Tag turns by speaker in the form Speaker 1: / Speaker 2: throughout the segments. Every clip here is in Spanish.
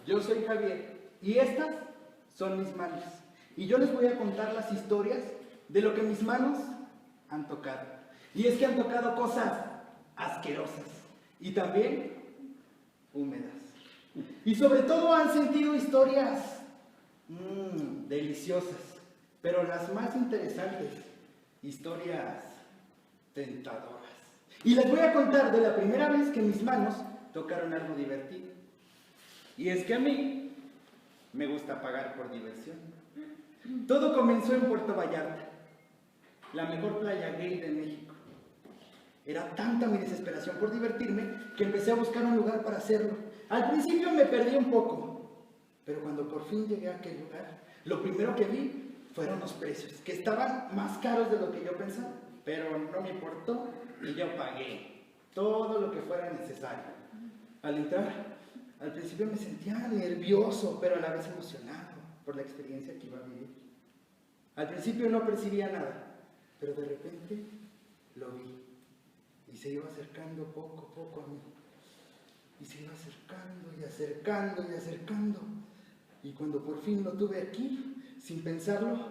Speaker 1: Yo soy Javier y estas son mis manos. Y yo les voy a contar las historias de lo que mis manos han tocado. Y es que han tocado cosas asquerosas y también húmedas. Y sobre todo han sentido historias deliciosas, pero las más interesantes, historias tentadoras. Y les voy a contar de la primera vez que mis manos tocaron algo divertido. Y es que a mí me gusta pagar por diversión. Todo comenzó en Puerto Vallarta, la mejor playa gay de México. Era tanta mi desesperación por divertirme que empecé a buscar un lugar para hacerlo. Al principio me perdí un poco, pero cuando por fin llegué a aquel lugar, lo primero que vi fueron los precios, que estaban más caros de lo que yo pensaba, pero no me importó y yo pagué todo lo que fuera necesario. Al entrar, al principio me sentía nervioso, pero a la vez emocionado por la experiencia que iba a vivir. Al principio no percibía nada, pero de repente lo vi y se iba acercando poco a poco a mí. Y se iba acercando y acercando y acercando. Y cuando por fin lo tuve aquí, sin pensarlo,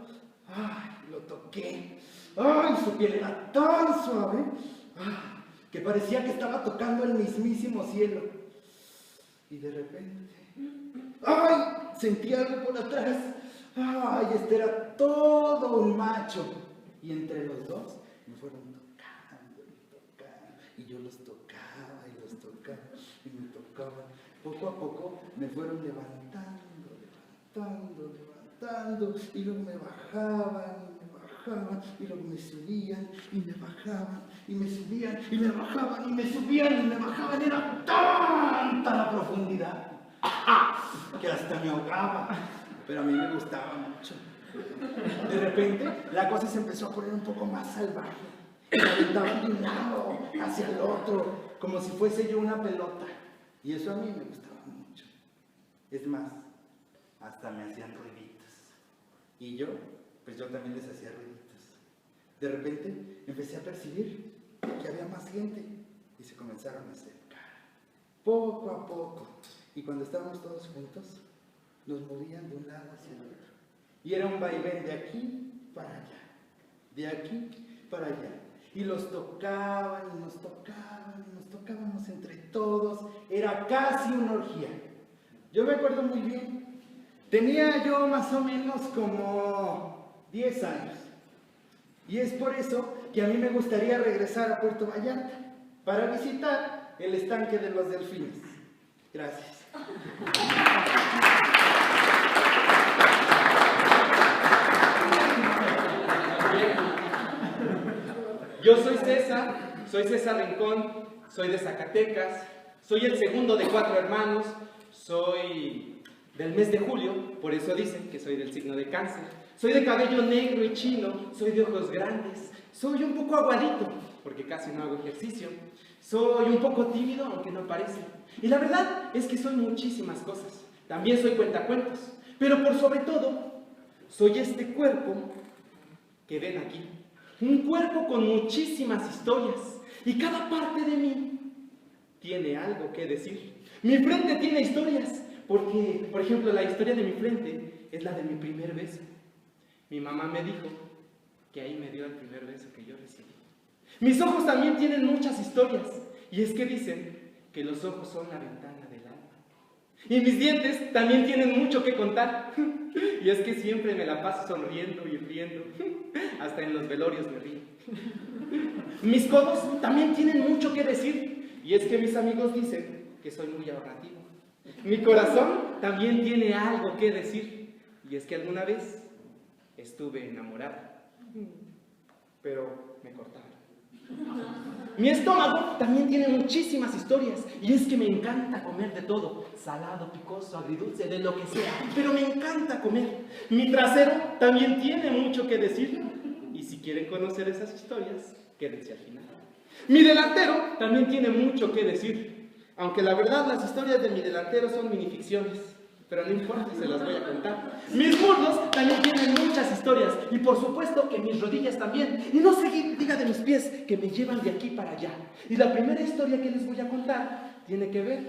Speaker 1: ¡ay! Lo toqué. ¡Ay! Su piel era tan suave, ¡ay! Que parecía que estaba tocando el mismísimo cielo. Y de repente, ¡ay! Sentí algo por atrás. ¡Ay! Este era todo un macho. Y entre los dos me fueron tocando y tocando. Y yo los tocaba y los tocaba y me tocaban. Poco a poco me fueron levantando, y luego me bajaban, y luego me subían, y me bajaban, y me subían, y me bajaban, y me subían, y me bajaban. Era tanta la profundidad que hasta me ahogaba, pero a mí me gustaba mucho. De repente, la cosa se empezó a poner un poco más salvaje. Me aventaban de un lado hacia el otro, como si fuese yo una pelota. Y eso a mí me gustaba mucho. Es más, hasta me hacían ruiditos. Y yo, pues yo también les hacía ruiditos. De repente, empecé a percibir que había más gente y se comenzaron a acercar. Poco a poco. Y cuando estábamos todos juntos, nos movían de un lado hacia el otro. Y era un vaivén de aquí para allá, de aquí para allá. Y los tocaban y nos tocaban y nos tocábamos entre todos. Era casi una orgía. Yo me acuerdo muy bien. Tenía yo más o menos como 10 años. Y es por eso que a mí me gustaría regresar a Puerto Vallarta para visitar el estanque de los delfines. Gracias.
Speaker 2: Yo soy César Rincón, soy de Zacatecas, soy el segundo de 4 hermanos, soy del mes de julio, por eso dicen que soy del signo de Cáncer, soy de cabello negro y chino, soy de ojos grandes, soy un poco aguadito, porque casi no hago ejercicio, soy un poco tímido, aunque no parece, y la verdad es que soy muchísimas cosas, también soy cuentacuentos, pero por sobre todo, soy este cuerpo que ven aquí. Un cuerpo con muchísimas historias y cada parte de mí tiene algo que decir. Mi frente tiene historias porque, por ejemplo, la historia de mi frente es la de mi primer beso. Mi mamá me dijo que ahí me dio el primer beso que yo recibí. Mis ojos también tienen muchas historias y es que dicen que los ojos son la ventana del alma. Y mis dientes también tienen mucho que contar. Y es que siempre me la paso sonriendo y riendo. Hasta en los velorios me río. Mis codos también tienen mucho que decir. Y es que mis amigos dicen que soy muy ahorrativo. Mi corazón también tiene algo que decir. Y es que alguna vez estuve enamorada. Pero me cortaron. Mi estómago también tiene muchísimas historias y es que me encanta comer de todo, salado, picoso, agridulce, de lo que sea, pero me encanta comer. Mi trasero también tiene mucho que decir y si quieren conocer esas historias, quédense al final. Mi delantero también tiene mucho que decir, aunque la verdad las historias de mi delantero son minificciones, pero no importa, se las voy a contar. Mis muslos también tienen muchas historias y por supuesto que mis rodillas también. Y no se diga de mis pies que me llevan de aquí para allá. Y la primera historia que les voy a contar tiene que ver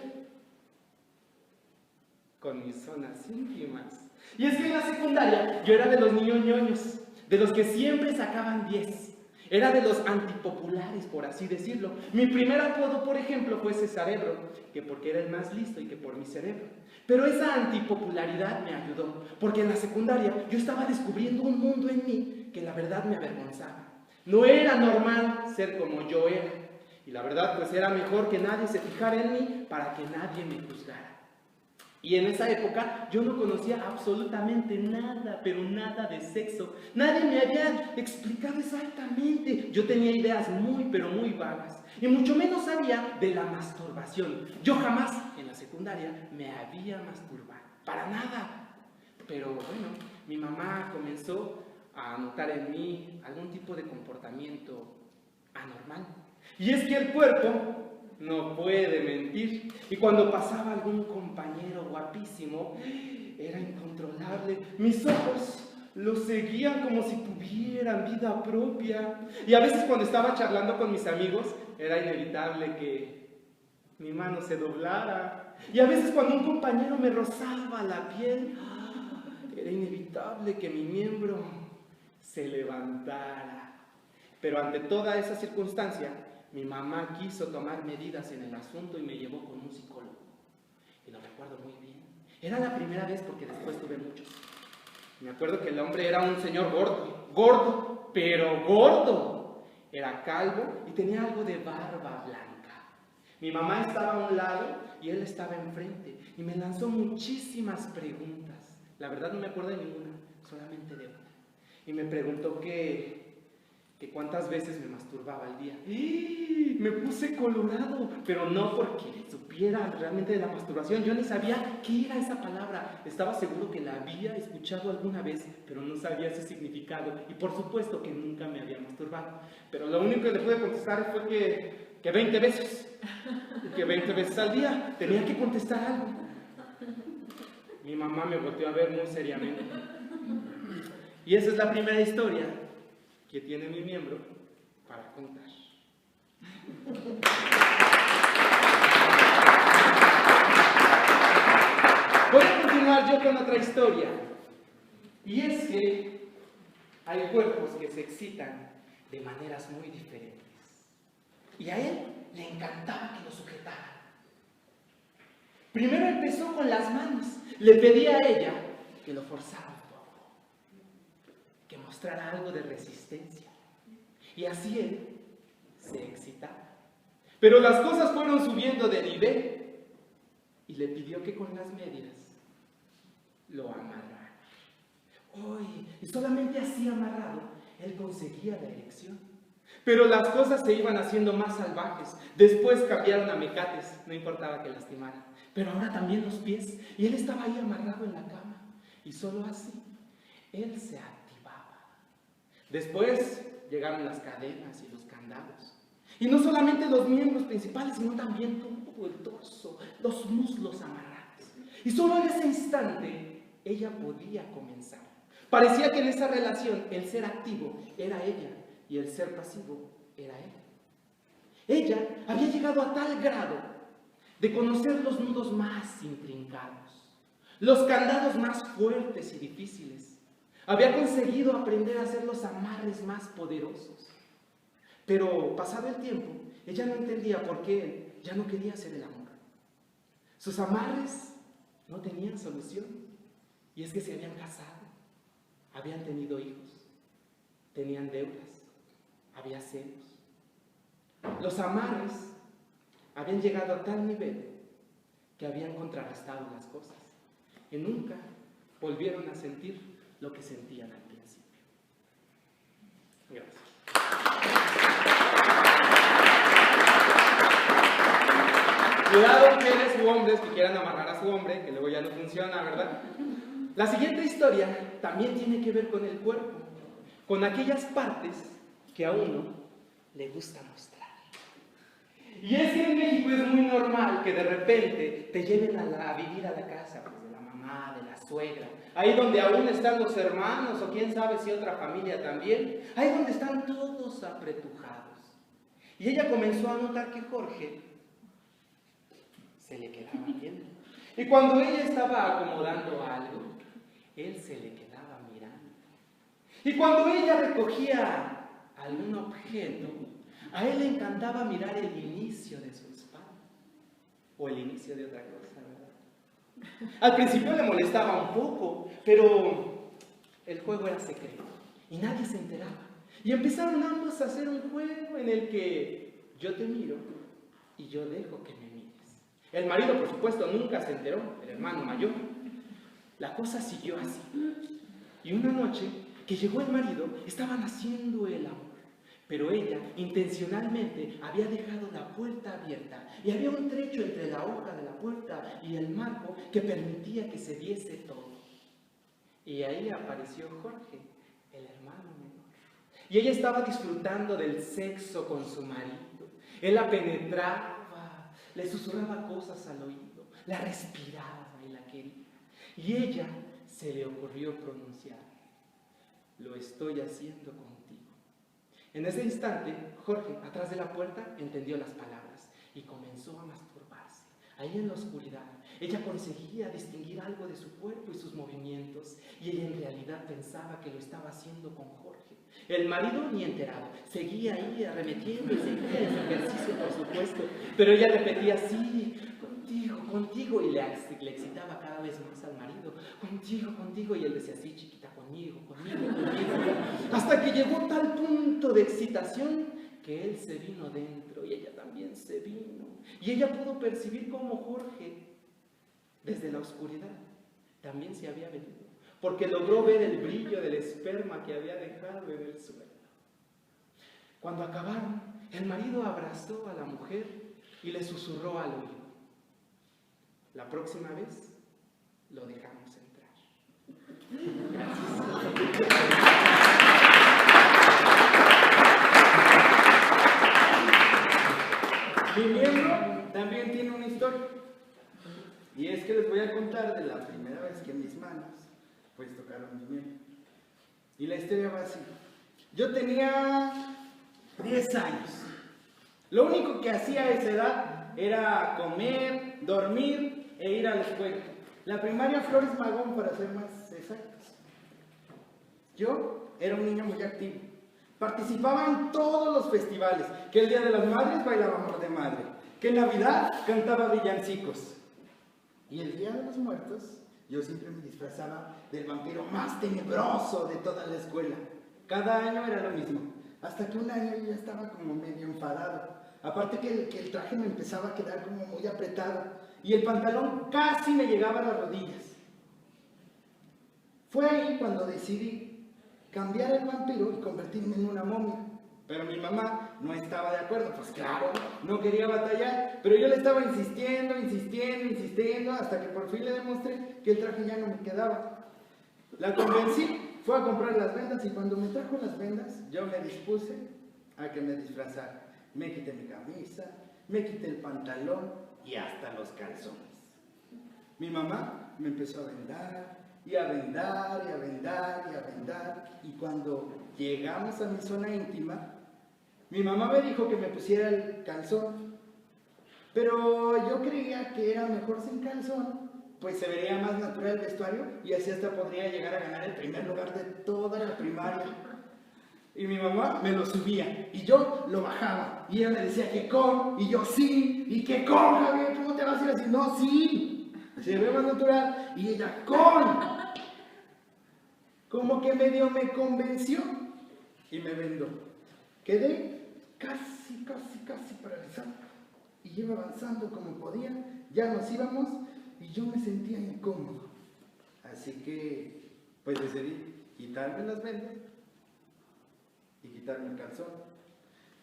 Speaker 2: con mis zonas íntimas. Y es que en la secundaria yo era de los niños ñoños, de los que siempre sacaban 10. Era de los antipopulares, por así decirlo. Mi primer apodo, por ejemplo, fue Cesarebro, que porque era el más listo y que por mi cerebro. Pero esa antipopularidad me ayudó, porque en la secundaria yo estaba descubriendo un mundo en mí que la verdad me avergonzaba. No era normal ser como yo era. Y la verdad, pues era mejor que nadie se fijara en mí para que nadie me juzgara. Y en esa época yo no conocía absolutamente nada, pero nada de sexo. Nadie me había explicado exactamente. Yo tenía ideas muy, pero muy vagas. Y mucho menos sabía de la masturbación. Yo jamás en la secundaria me había masturbado. Para nada. Pero bueno, mi mamá comenzó a notar en mí algún tipo de comportamiento anormal. Y es que el cuerpo no puede mentir. Y cuando pasaba algún compañero guapísimo, era incontrolable. Mis ojos lo seguían como si tuvieran vida propia. Y a veces cuando estaba charlando con mis amigos, era inevitable que mi mano se doblara. Y a veces cuando un compañero me rozaba la piel, era inevitable que mi miembro se levantara. Pero ante toda esa circunstancia, mi mamá quiso tomar medidas en el asunto y me llevó con un psicólogo. Y lo recuerdo muy bien. Era la primera vez porque después tuve muchos. Me acuerdo que el hombre era un señor gordo, gordo, pero gordo. Era calvo y tenía algo de barba blanca. Mi mamá estaba a un lado y él estaba enfrente y me lanzó muchísimas preguntas. La verdad no me acuerdo de ninguna, solamente de una. Y me preguntó que cuántas veces me masturbaba al día. ¡Y! Me puse colorado, pero no porque supiera realmente de la masturbación. Yo ni sabía qué era esa palabra. Estaba seguro que la había escuchado alguna vez, pero no sabía su significado. Y por supuesto que nunca me había masturbado. Pero lo único que le pude contestar fue que 20 veces. Que 20 veces al día. Tenía que contestar algo. Mi mamá me volteó a ver muy seriamente. Y esa es la primera historia que tiene mi miembro para contar. Voy a continuar yo con otra historia. Y es que hay cuerpos que se excitan de maneras muy diferentes. Y a él le encantaba que lo sujetaran. Primero empezó con las manos. Le pedía a ella que lo forzara un poco, que mostrara algo de resistencia. Y así él se excitaba. Pero las cosas fueron subiendo de nivel y le pidió que con las medias lo amarrara. Y solamente así amarrado, él conseguía la erección. Pero las cosas se iban haciendo más salvajes. Después cambiaron a mecates, no importaba que lastimaran. Pero ahora también los pies. Y él estaba ahí amarrado en la cama. Y solo así, él se activaba. Después llegaron las cadenas y los candados. Y no solamente los miembros principales, sino también todo el torso, los muslos amarrados. Y solo en ese instante, ella podía comenzar. Parecía que en esa relación, el ser activo era ella y el ser pasivo era él. Ella había llegado a tal grado de conocer los nudos más intrincados, los candados más fuertes y difíciles. Había conseguido aprender a hacer los amarres más poderosos. Pero pasado el tiempo, ella no entendía por qué él ya no quería hacer el amor. Sus amarres no tenían solución. Y es que se habían casado, habían tenido hijos, tenían deudas, había celos. Los amarres habían llegado a tal nivel que habían contrarrestado las cosas y nunca volvieron a sentir lo que sentían al principio. Gracias. Cuidado mujeres u hombres que quieran amarrar a su hombre, que luego ya no funciona, ¿verdad? La siguiente historia también tiene que ver con el cuerpo, con aquellas partes que a uno le gusta mostrar. Y es que en México es muy normal que de repente te lleven a vivir a la casa pues, de la mamá, de la suegra, ahí donde aún están los hermanos o quién sabe si otra familia también, ahí donde están todos apretujados. Y ella comenzó a notar que Jorge se le quedaba viendo. Y cuando ella estaba acomodando algo, él se le quedaba mirando. Y cuando ella recogía algún objeto, a él le encantaba mirar el inicio de su espalda. O el inicio de otra cosa, ¿verdad? Al principio le molestaba un poco, pero el juego era secreto y nadie se enteraba. Y empezaron ambos a hacer un juego en el que yo te miro y yo dejo que me mires. El marido, por supuesto, nunca se enteró, el hermano mayor. La cosa siguió así. Y una noche que llegó el marido, estaban haciendo el amor. Pero ella, intencionalmente, había dejado la puerta abierta y había un trecho entre la hoja de la puerta y el marco que permitía que se viese todo. Y ahí apareció Jorge, el hermano menor. Y ella estaba disfrutando del sexo con su marido. Él la penetraba, le susurraba cosas al oído, la respiraba y la quería. Y ella se le ocurrió pronunciar: lo estoy haciendo contigo. En ese instante, Jorge, atrás de la puerta, entendió las palabras y comenzó a masturbarse. Ahí en la oscuridad, ella conseguía distinguir algo de su cuerpo y sus movimientos, y ella en realidad pensaba que lo estaba haciendo con Jorge. El marido ni enterado, seguía ahí arremetiendo y seguía en su ejercicio, por supuesto, pero ella repetía: sí, contigo, contigo, y le excitaba cada vez más al marido: contigo, contigo, y él decía: sí, chiquita, conmigo, conmigo, conmigo, hasta que llegó tal punto de excitación que él se vino dentro y ella también se vino, y ella pudo percibir cómo Jorge, desde la oscuridad, también se había venido, porque logró ver el brillo del esperma que había dejado en el suelo. Cuando acabaron, el marido abrazó a la mujer y le susurró al oído: la próxima vez lo dejamos entrar. Gracias.
Speaker 1: Mi miembro también tiene una historia. Y es que les voy a contar de la primera vez que mis manos pues tocaron mi miembro. Y la historia va así. Yo tenía 10 años. Lo único que hacía a esa edad era comer, dormir e ir a la escuela. La primaria Flores Magón, para ser más exactos. Yo era un niño muy activo. Participaba en todos los festivales. Que el Día de las Madres bailaba Amor de Madre. Que en Navidad cantaba villancicos. Y el Día de los Muertos, yo siempre me disfrazaba del vampiro más tenebroso de toda la escuela. Cada año era lo mismo. Hasta que un año yo ya estaba como medio enfadado. Aparte que el traje me empezaba a quedar como muy apretado. Y el pantalón casi me llegaba a las rodillas. Fue ahí cuando decidí cambiar el vampiro y convertirme en una momia. Pero mi mamá no estaba de acuerdo, pues claro, no quería batallar, pero yo le estaba insistiendo, hasta que por fin le demostré que el traje ya no me quedaba. La convencí, fue a comprar las vendas y cuando me trajo las vendas, yo me dispuse a que me disfrazara. Me quité mi camisa, me quité el pantalón y hasta los calzones. Mi mamá me empezó a vendar, y a vendar, y a vendar, y a vendar, y cuando llegamos a mi zona íntima, mi mamá me dijo que me pusiera el calzón, pero yo creía que era mejor sin calzón, pues se vería más natural el vestuario y así hasta podría llegar a ganar el primer lugar de toda la primaria. Y mi mamá me lo subía y yo lo bajaba y ella me decía que con, y yo sí, y que con, Javier, ¿cómo te vas a ir así? No, sí, se ve más natural, y ella con. Como que medio me convenció y me vendó. Quedé casi paralizado y iba avanzando como podía, ya nos íbamos y yo me sentía incómodo. Así que pues decidí quitarme las vendas y quitarme el calzón.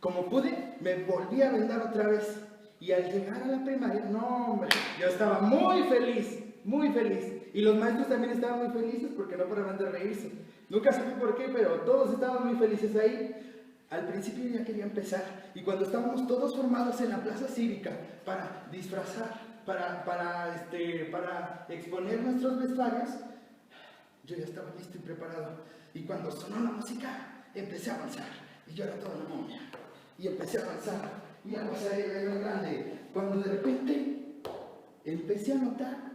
Speaker 1: Como pude, me volví a vendar otra vez y al llegar a la primaria, no hombre, yo estaba muy feliz. Y los maestros también estaban muy felices porque no paraban de reírse. Nunca supe por qué, pero todos estaban muy felices ahí. Al principio ya quería empezar y cuando estábamos todos formados en la plaza cívica para disfrazar, para exponer nuestros vestuarios, yo ya estaba listo y preparado. Y cuando sonó la música, empecé a avanzar. Y yo era toda una momia. Y empecé a avanzar. Y a pasar el grande. Cuando de repente empecé a notar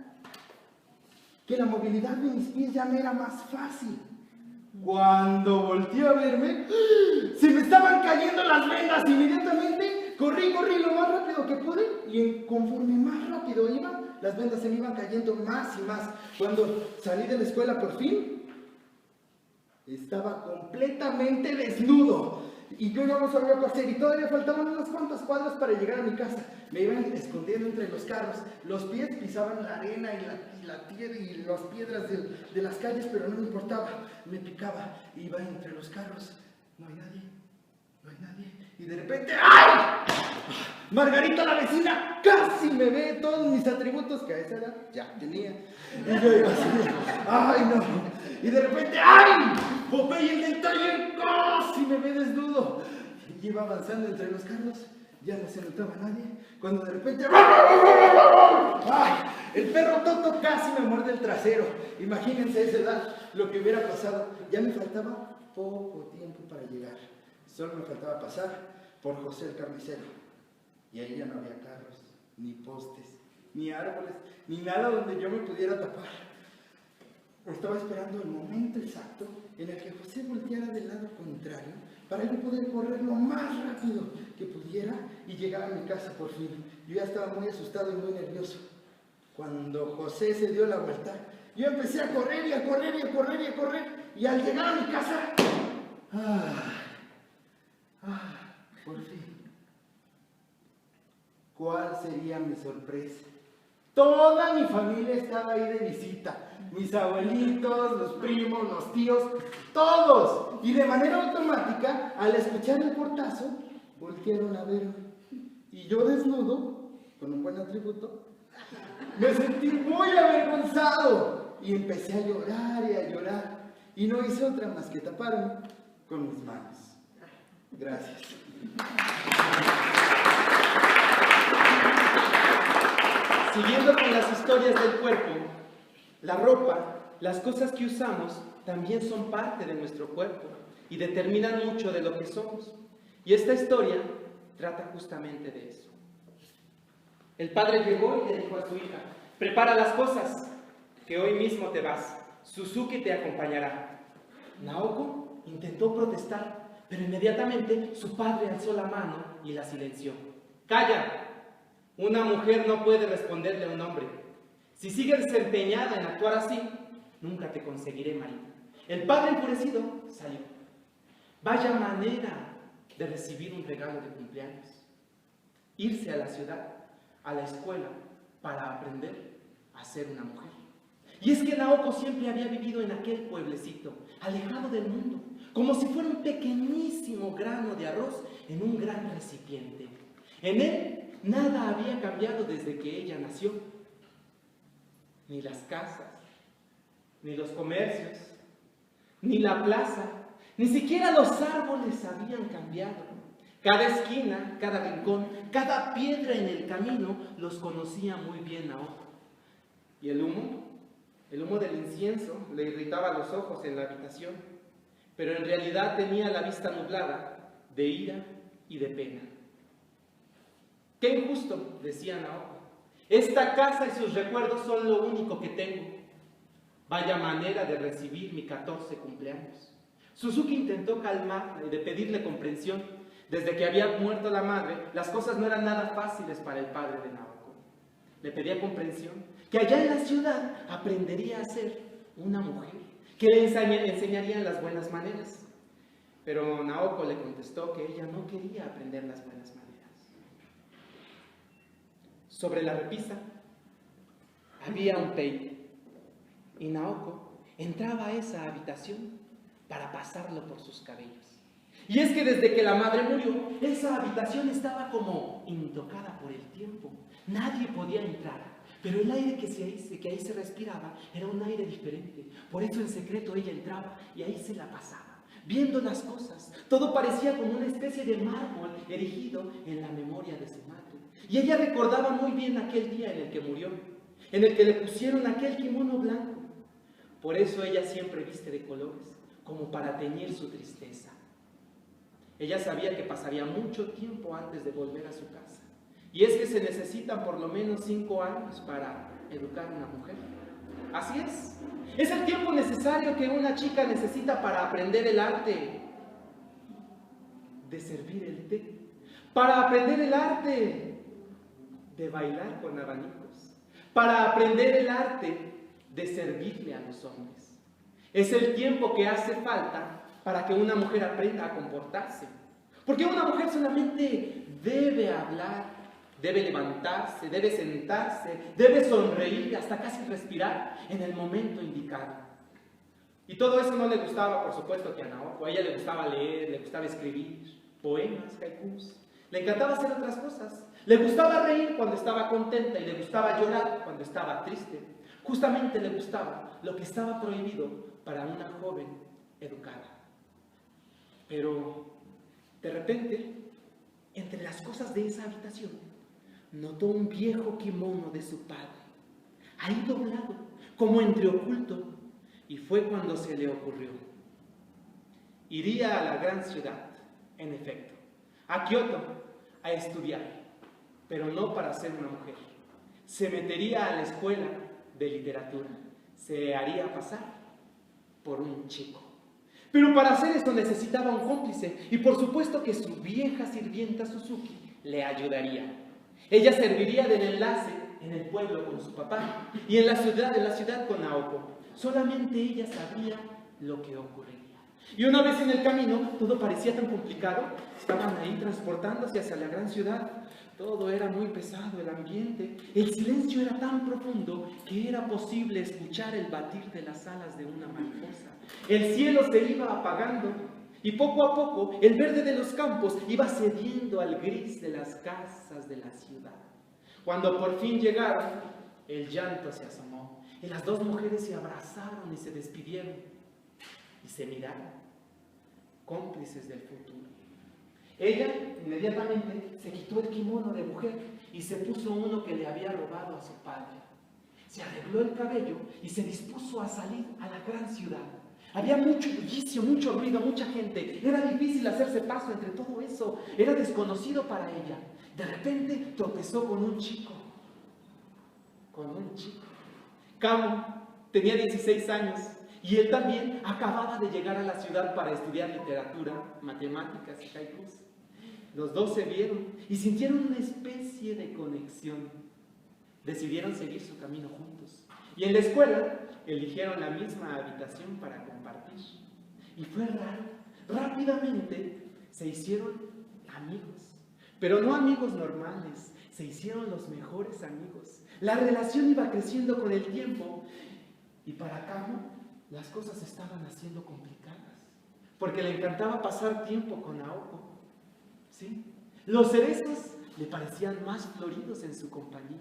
Speaker 1: que la movilidad de mis pies ya me era más fácil. Cuando volteé a verme, se me estaban cayendo las vendas. Inmediatamente corrí lo más rápido que pude y conforme más rápido iba, las vendas se me iban cayendo más y más. Cuando salí de la escuela por fin, estaba completamente desnudo y yo ya no sabía qué hacer y todavía faltaban unas cuantas cuadras para llegar a mi casa. Me iban escondiendo entre los carros, los pies pisaban la arena y la tierra y las piedras de las calles, pero no me importaba, me picaba, iba entre los carros, no hay nadie, y de repente, ¡ay! Margarita la vecina casi me ve todos mis atributos que a esa edad ya tenía. Y yo iba así, ¡ay no! Y de repente, ¡ay! Popeye el del taller casi me ve desnudo. Y iba avanzando entre los carros, ya no se notaba nadie, cuando de repente, ¡ay! El perro Toto casi me muerde el trasero. Imagínense a esa edad lo que hubiera pasado. Ya me faltaba poco tiempo para llegar. Solo me faltaba pasar por José el carnicero. Y ahí ya no había carros, ni postes, ni árboles, ni nada donde yo me pudiera tapar. Estaba esperando el momento exacto en el que José volteara del lado contrario para yo poder correr lo más rápido que pudiera y llegar a mi casa por fin. Yo ya estaba muy asustado y muy nervioso. Cuando José se dio la vuelta, yo empecé a correr y a correr y a correr y a correr. Y al llegar a mi casa, por fin. ¿Cuál sería mi sorpresa? Toda mi familia estaba ahí de visita. Mis abuelitos, los primos, los tíos, todos. Y de manera automática, al escuchar el portazo, voltearon a verme. Y yo desnudo, con un buen atributo, me sentí muy avergonzado. Y empecé a llorar y a llorar. Y no hice otra más que taparme con mis manos. Gracias.
Speaker 2: Siguiendo con las historias del cuerpo, la ropa, las cosas que usamos, también son parte de nuestro cuerpo y determinan mucho de lo que somos. Y esta historia trata justamente de eso. El padre llegó y le dijo a su hija: prepara las cosas, que hoy mismo te vas. Suzuki te acompañará. Naoko intentó protestar, pero inmediatamente su padre alzó la mano y la silenció. ¡Calla! Una mujer no puede responderle a un hombre. Si sigues empeñada en actuar así, nunca te conseguiré marido. El padre enfurecido salió. Vaya manera de recibir un regalo de cumpleaños. Irse a la ciudad, a la escuela, para aprender a ser una mujer. Y es que Naoko siempre había vivido en aquel pueblecito, alejado del mundo, como si fuera un pequeñísimo grano de arroz en un gran recipiente. En él nada había cambiado desde que ella nació. Ni las casas, ni los comercios, ni la plaza, ni siquiera los árboles habían cambiado. Cada esquina, cada rincón, cada piedra en el camino los conocía muy bien Naoko. Y el humo del incienso le irritaba los ojos en la habitación, pero en realidad tenía la vista nublada de ira y de pena. ¡Qué injusto!, decía Naoko. Esta casa y sus recuerdos son lo único que tengo. Vaya manera de recibir mi 14 cumpleaños. Suzuki intentó calmarla y de pedirle comprensión. Desde que había muerto la madre, las cosas no eran nada fáciles para el padre de Naoko. Le pedía comprensión, que allá en la ciudad aprendería a ser una mujer, que le enseñarían las buenas maneras. Pero Naoko le contestó que ella no quería aprender las buenas maneras. Sobre la repisa había un peine y Naoko entraba a esa habitación para pasarlo por sus cabellos. Y es que desde que la madre murió, esa habitación estaba como intocada por el tiempo. Nadie podía entrar, pero el aire que ahí se respiraba era un aire diferente. Por eso en secreto ella entraba y ahí se la pasaba, viendo las cosas. Todo parecía como una especie de mármol erigido en la memoria de su madre. Y ella recordaba muy bien aquel día en el que murió, en el que le pusieron aquel kimono blanco. Por eso ella siempre viste de colores, como para teñir su tristeza. Ella sabía que pasaría mucho tiempo antes de volver a su casa. Y es que se necesitan por lo menos 5 años para educar a una mujer. Así es. Es el tiempo necesario que una chica necesita para aprender el arte de servir el té, para aprender el arte de bailar con abanicos, para aprender el arte de servirle a los hombres. Es el tiempo que hace falta para que una mujer aprenda a comportarse. Porque una mujer solamente debe hablar, debe levantarse, debe sentarse, debe sonreír, hasta casi respirar en el momento indicado. Y todo eso no le gustaba, por supuesto, que a Naoko. A ella le gustaba leer, le gustaba escribir poemas, haikus. Le encantaba hacer otras cosas. Le gustaba reír cuando estaba contenta y le gustaba llorar cuando estaba triste. Justamente le gustaba lo que estaba prohibido para una joven educada. Pero de repente, entre las cosas de esa habitación, notó un viejo kimono de su padre, ahí doblado, como entreoculto, y fue cuando se le ocurrió. Iría a la gran ciudad, en efecto, a Kioto, a estudiar, pero no para ser una mujer. Se metería a la escuela de literatura, se haría pasar por un chico. Pero para hacer eso necesitaba un cómplice, y por supuesto que su vieja sirvienta Suzuki le ayudaría. Ella serviría del enlace en el pueblo con su papá y en la ciudad con Naoko. Solamente ella sabía lo que ocurriría. Y una vez en el camino, todo parecía tan complicado. Estaban ahí transportándose hacia la gran ciudad. Todo era muy pesado, el ambiente. El silencio era tan profundo que era posible escuchar el batir de las alas de una mariposa. El cielo se iba apagando y poco a poco el verde de los campos iba cediendo al gris de las casas de la ciudad. Cuando por fin llegaron, el llanto se asomó y las dos mujeres se abrazaron y se despidieron y se miraron, cómplices del futuro. Ella inmediatamente se quitó el kimono de mujer y se puso uno que le había robado a su padre. Se arregló el cabello y se dispuso a salir a la gran ciudad. Había mucho bullicio, mucho ruido, mucha gente. Era difícil hacerse paso entre todo eso. Era desconocido para ella. De repente tropezó con un chico. Kamo tenía 16 años y él también acababa de llegar a la ciudad para estudiar literatura, matemáticas y haikus. Los dos se vieron y sintieron una especie de conexión. Decidieron seguir su camino juntos. Y en la escuela eligieron la misma habitación para compartir. Y fue raro. Rápidamente se hicieron amigos. Pero no amigos normales. Se hicieron los mejores amigos. La relación iba creciendo con el tiempo. Y para Kamo las cosas estaban haciendo complicadas. Porque le encantaba pasar tiempo con Naoko. ¿Sí? Los cerezos le parecían más floridos en su compañía.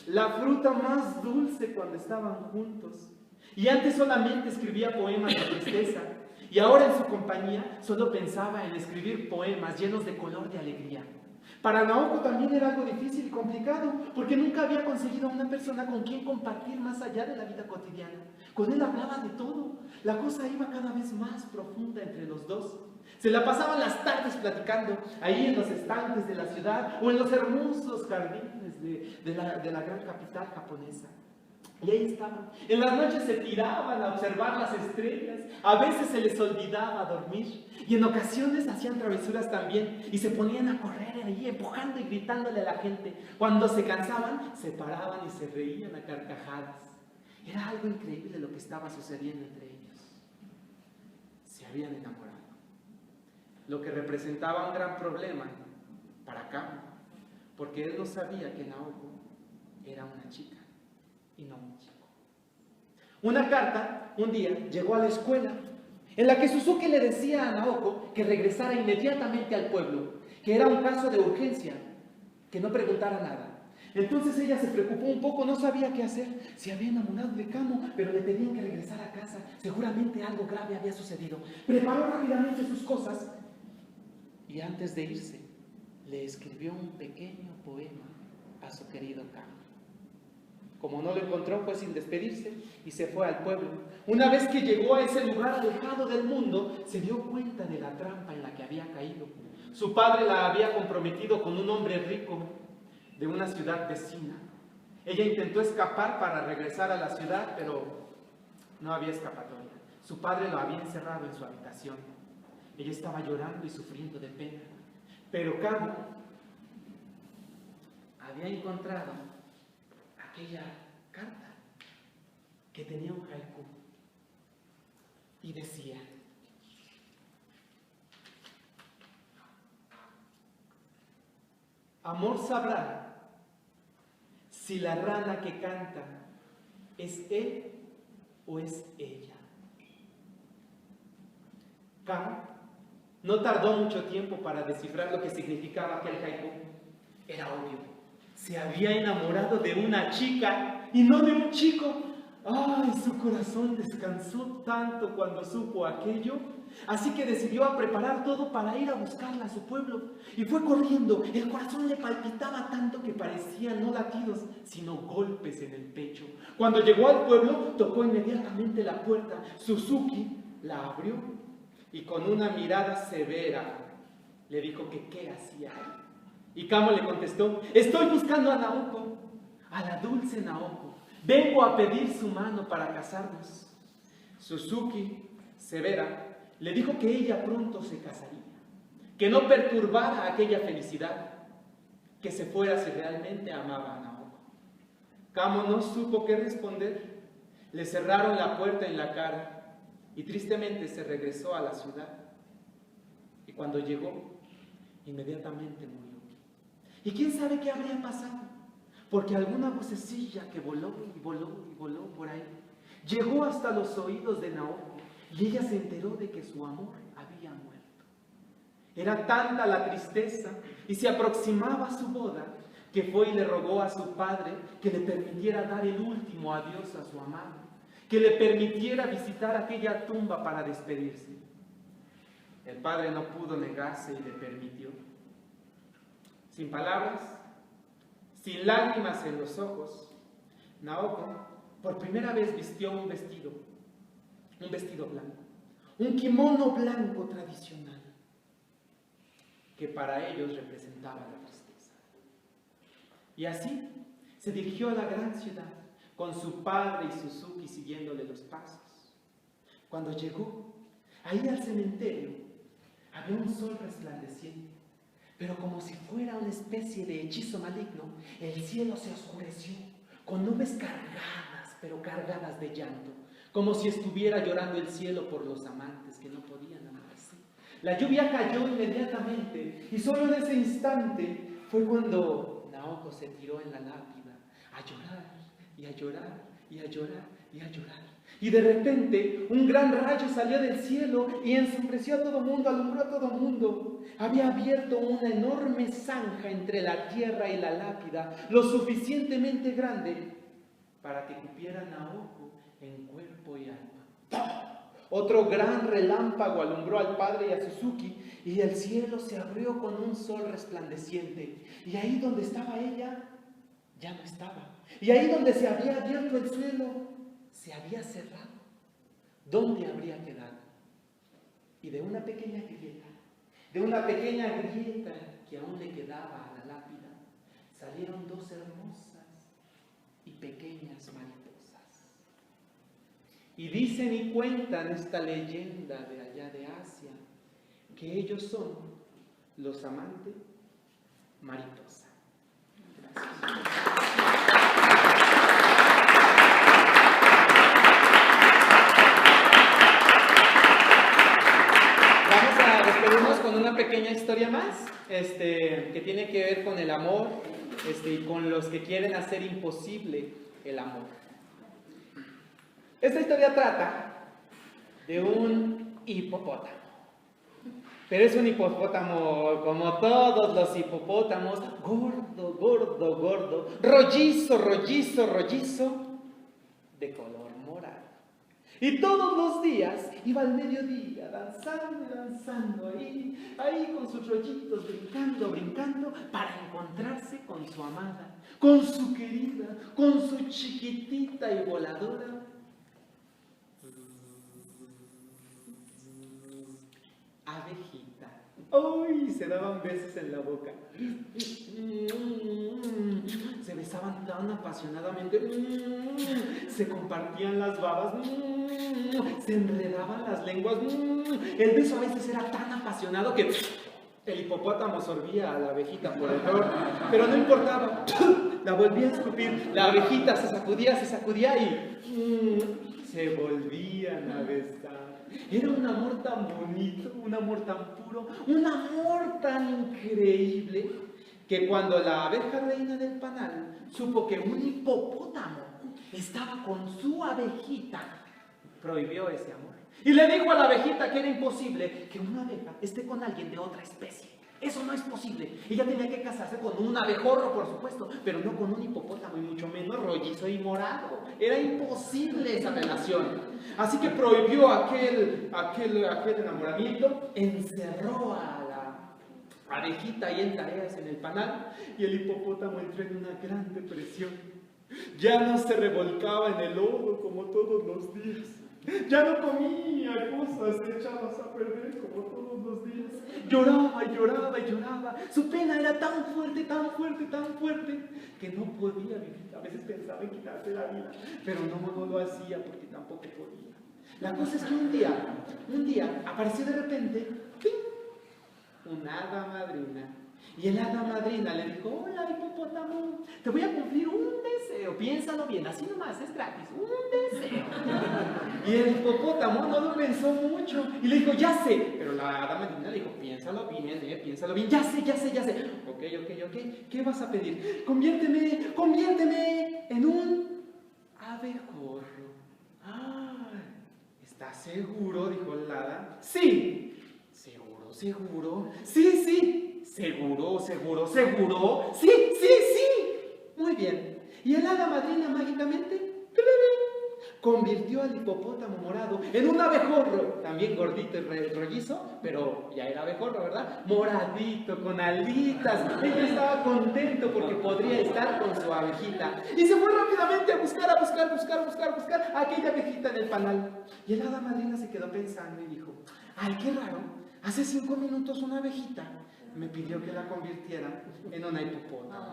Speaker 2: La fruta más dulce cuando estaban juntos. Y antes solamente escribía poemas de tristeza. Y ahora en su compañía solo pensaba en escribir poemas llenos de color de alegría. Para Naoko también era algo difícil y complicado, porque nunca había conseguido a una persona con quien compartir más allá de la vida cotidiana. Con él hablaba de todo. La cosa iba cada vez más profunda entre los dos. Se la pasaban las tardes platicando ahí en los estanques de la ciudad o en los hermosos jardines de la gran capital japonesa. Y ahí estaban. En las noches se tiraban a observar las estrellas. A veces se les olvidaba dormir. Y en ocasiones hacían travesuras también. Y se ponían a correr ahí, empujando y gritándole a la gente. Cuando se cansaban, se paraban y se reían a carcajadas. Era algo increíble lo que estaba sucediendo entre ellos. Se habían enamorado. Lo que representaba un gran problema para Kamo, porque él no sabía que Naoko era una chica y no un chico. Una carta un día llegó a la escuela en la que Suzuki le decía a Naoko que regresara inmediatamente al pueblo, que era un caso de urgencia, que no preguntara nada. Entonces ella se preocupó un poco, no sabía qué hacer. Se había enamorado de Kamo, pero le pedían que regresara a casa. Seguramente algo grave había sucedido. Preparó rápidamente sus cosas y antes de irse le escribió un pequeño poema a su querido Kamo. Como no lo encontró, fue sin despedirse y se fue al pueblo. Una vez que llegó a ese lugar alejado del mundo, se dio cuenta de la trampa en la que había caído. Su padre la había comprometido con un hombre rico de una ciudad vecina. Ella intentó escapar para regresar a la ciudad, pero no había escapatoria. Su padre lo había encerrado en su habitación. Ella estaba llorando y sufriendo de pena. Pero Kamo había encontrado aquella carta que tenía un haiku y decía: amor sabrá si la rana que canta es él o es ella. Kamo no tardó mucho tiempo para descifrar lo que significaba aquel haiku. Era obvio. Se había enamorado de una chica y no de un chico. ¡Ay! Su corazón descansó tanto cuando supo aquello. Así que decidió a preparar todo para ir a buscarla a su pueblo. Y fue corriendo. El corazón le palpitaba tanto que parecían no latidos, sino golpes en el pecho. Cuando llegó al pueblo, tocó inmediatamente la puerta. Suzuki la abrió y con una mirada severa le dijo que qué hacía ahí. Y Kamo le contestó: estoy buscando a Naoko, a la dulce Naoko. Vengo a pedir su mano para casarnos. Suzuki, severa, le dijo que ella pronto se casaría, que no perturbara aquella felicidad, que se fuera si realmente amaba a Naoko. Kamo no supo qué responder. Le cerraron la puerta en la cara y tristemente se regresó a la ciudad. Y cuando llegó, inmediatamente murió. ¿Y quién sabe qué habría pasado? Porque alguna vocecilla que voló y voló y voló por ahí llegó hasta los oídos de Naoko y ella se enteró de que su amor había muerto. Era tanta la tristeza y se aproximaba su boda que fue y le rogó a su padre que le permitiera dar el último adiós a su amado, que le permitiera visitar aquella tumba para despedirse. El padre no pudo negarse y le permitió. Sin palabras, sin lágrimas en los ojos, Naoko por primera vez vistió un vestido blanco, un kimono blanco tradicional, que para ellos representaba la tristeza. Y así se dirigió a la gran ciudad, con su padre y Suzuki siguiéndole los pasos. Cuando llegó, ahí al cementerio, había un sol resplandeciente. Pero como si fuera una especie de hechizo maligno, el cielo se oscureció con nubes cargadas, pero cargadas de llanto, como si estuviera llorando el cielo por los amantes que no podían amarse. La lluvia cayó inmediatamente y solo en ese instante fue cuando Naoko se tiró en la lápida a llorar y a llorar y a llorar y a llorar. Y de repente un gran rayo salió del cielo y ensombreció a todo mundo, alumbró a todo mundo. Había abierto una enorme zanja entre la tierra y la lápida, lo suficientemente grande para que cupiera Naoko en cuerpo y alma. Otro gran relámpago alumbró al padre y a Suzuki y el cielo se abrió con un sol resplandeciente. Y ahí donde estaba ella, ya no estaba. Y ahí donde se había abierto el suelo, se había cerrado. ¿Dónde habría quedado? Y de una pequeña grieta que aún le quedaba a la lápida, salieron dos hermosas y pequeñas mariposas. Y dicen y cuentan esta leyenda de allá de Asia, que ellos son los amantes mariposa. Gracias. Con una pequeña historia más, que tiene que ver con el amor, y con los que quieren hacer imposible el amor. Esta historia trata de un hipopótamo, pero es un hipopótamo como todos los hipopótamos, gordo, gordo, gordo, rollizo, rollizo, rollizo, de color morado. Y todos los días iba al mediodía danzando y danzando ahí con sus rollitos, brincando, brincando, para encontrarse con su amada, con su querida, con su chiquitita y voladora. Abejita. ¡Ay! Se daban besos en la boca. Se besaban tan apasionadamente, se compartían las babas, se enredaban las lenguas, el beso a veces era tan apasionado que el hipopótamo sorbía a la abejita por error, pero no importaba, la volvía a escupir, la abejita se sacudía y se volvían a besar. Era un amor tan bonito, un amor tan puro, un amor tan increíble, que cuando la abeja reina del panal supo que un hipopótamo estaba con su abejita, prohibió ese amor. Y le dijo a la abejita que era imposible que una abeja esté con alguien de otra especie. Eso no es posible. Ella tenía que casarse con un abejorro, por supuesto, pero no con un hipopótamo y mucho menos rollizo y morado. Era imposible esa relación. Así que prohibió aquel enamoramiento, encerró a la abejita ahí en tareas en el panal y el hipopótamo entró en una gran depresión. Ya no se revolcaba en el lodo como todos los días. Ya no comía cosas echadas a perder como todos los días. Lloraba y lloraba y lloraba. Su pena era tan fuerte, tan fuerte, tan fuerte, que no podía vivir. A veces pensaba en quitarse la vida, pero no lo hacía porque tampoco podía. La cosa es que un día apareció de repente, ¡ping!, una hada madrina. Y el hada madrina le dijo: hola hipopótamo, te voy a cumplir un deseo, piénsalo bien, así nomás, es gratis, un deseo. Y el hipopótamo no lo pensó mucho y le dijo: ya sé. Pero la hada madrina le dijo: piénsalo bien, ya sé. Ok, ¿qué vas a pedir? Conviérteme en un abejorro. ¡Ay! ¿Estás seguro?, dijo el hada. Sí. ¿Seguro? Sí. ¿Seguro? Sí. Muy bien. Y el hada madrina mágicamente convirtió al hipopótamo morado en un abejorro, también gordito y rollizo, pero ya era abejorro, ¿verdad? Moradito, con alitas. Ella estaba contento porque podría estar con su abejita. Y se fue rápidamente a buscar a aquella abejita en el panal. Y el hada madrina se quedó pensando y dijo: ay, qué raro, hace 5 minutos una abejita me pidió que la convirtiera en una hipopótamo.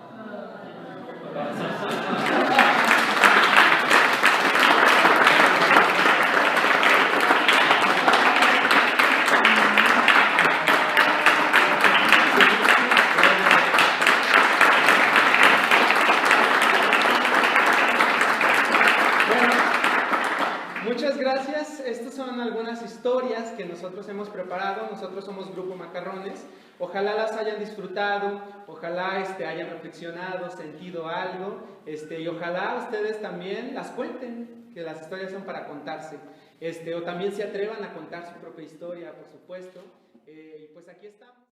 Speaker 2: Muchas gracias. Estas son algunas historias que nosotros hemos preparado. Nosotros somos Grupo Macarrones. Ojalá las hayan disfrutado, ojalá hayan reflexionado, sentido algo, y ojalá ustedes también las cuenten, que las historias son para contarse, o también se atrevan a contar su propia historia, por supuesto. Y pues aquí estamos.